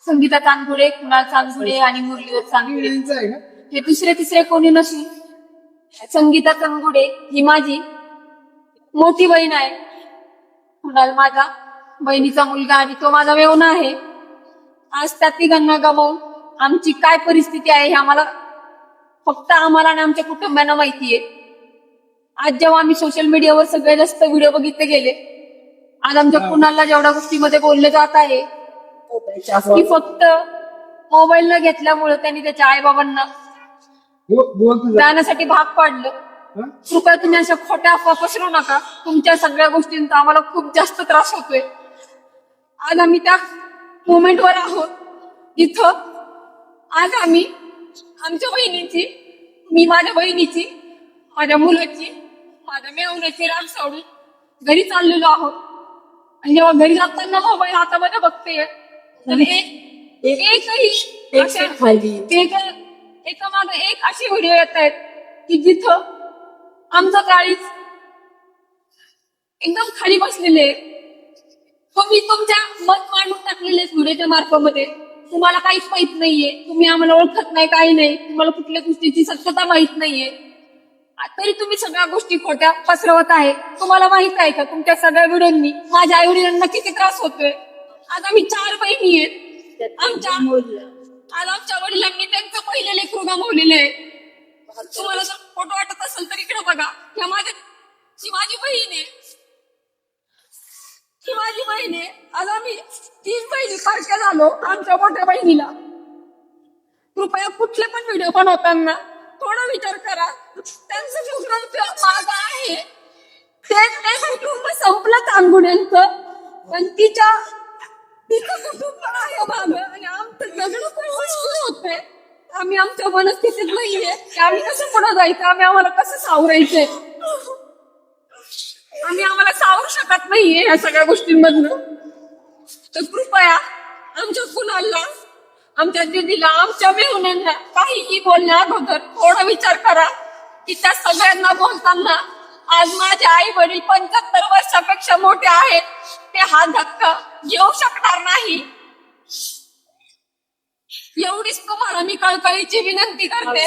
संगीता चांदगुडे, कुणाल चांदगुडे आणि मुरलीधर चांदगुडे हे दुसरे तिसरे कोणी नसून संगीता चांदगुडे ही माझी मोठी बहीण आहे. कुणाल माझा बहिणीचा मुलगा आणि तो माझा मेवणा आहे. आज त्या तिघांना गमावून आमची काय परिस्थिती आहे हे आम्हाला फक्त आम्हाला आणि आमच्या कुटुंबांना माहितीये. आज जेव्हा आम्ही सोशल मीडियावर सगळे जास्त व्हिडिओ बघितले गेले, आज आमच्या कुणालला जेवढ्या गोष्टीमध्ये बोलले जात आहे की फक्त मोबाईल न घेतल्यामुळे त्यांनी त्याच्या आई बाबांना जाण्यासाठी भाग पाडलं. कृपया तुम्ही अशा खोट्या अफवा पसरू नका. तुमच्या सगळ्या गोष्टींचा आम्हाला खूप जास्त त्रास होतोय. आज आम्ही त्या मोमेंटवर आहोत जिथं आज आम्ही आमच्या बहिणीची, मी माझ्या बहिणीची, माझ्या मुलाची, माझ्या मेवण्याची राग सोडून घरी चाललेलो आहोत. आणि जेव्हा घरी जाताना मोबाईल हातामध्ये बघते तर एका मागे एक अशी व्हिडिओ येत आहेत की जिथं आमचं काळीच एकदम खाली बसलेले. तुम्ही तुमच्या मत मांडून टाकलेले व्हिडिओच्या मार्फतमध्ये. तुम्हाला काहीच माहित नाहीये, तुम्ही आम्हाला ओळखत नाही, काही नाही, तुम्हाला कुठल्या गोष्टीची सत्यता माहित नाहीये, तरी तुम्ही सगळ्या गोष्टी खोट्या पसरवत आहे. तुम्हाला माहित आहे का तुमच्या सगळ्या व्हिडिओंनी माझ्या आई वडिलांना किती त्रास होतोय. आज आम्ही 4 बहिणी आहेत. आमच्या वडिलांनी त्यांचं पहिलं लेकरू गमावलेलं आहे. तुम्हाला जर फोटो वाटत असेल तर इकडे बघा. ह्या माझी बहीण आहे, ही माझी बहीण आहे. आज आम्ही 3 बहिणी सारख्या झालो आमच्या मोठ्या बहिणीला. कृपया कुठले पण व्हिडिओ बनवताना थोडा विचार करा. त्यांचं कुटुंब माझं आहे, ते कुटुंब संपलं चांदगुड्यांचं, पण तिचं कुटुंब आहे मागं आणि आमचं जगणं खूप होतंय. आम्ही आमच्या मनस्थितीत नाहीये की आम्ही कसं पुढे जायचं, आम्हाला कसं सावरायचंय. आम्हाला सावरू शकत नाहीये या सगळ्या गोष्टींमधनं. तर कृपया आमच्या कुणाला, आमच्या दिदीला, आमच्या मेहुण्यांना काहीही बोलण्या अगोदर थोडा विचार करा की त्या सगळ्यांना बोलताना आज माझे आई वडील 75 वर्षापेक्षा मोठे आहेत. ते हा धक्का घेऊ शकणार नाही. एवढीच तुम्हाला मी कळकळीची विनंती करते.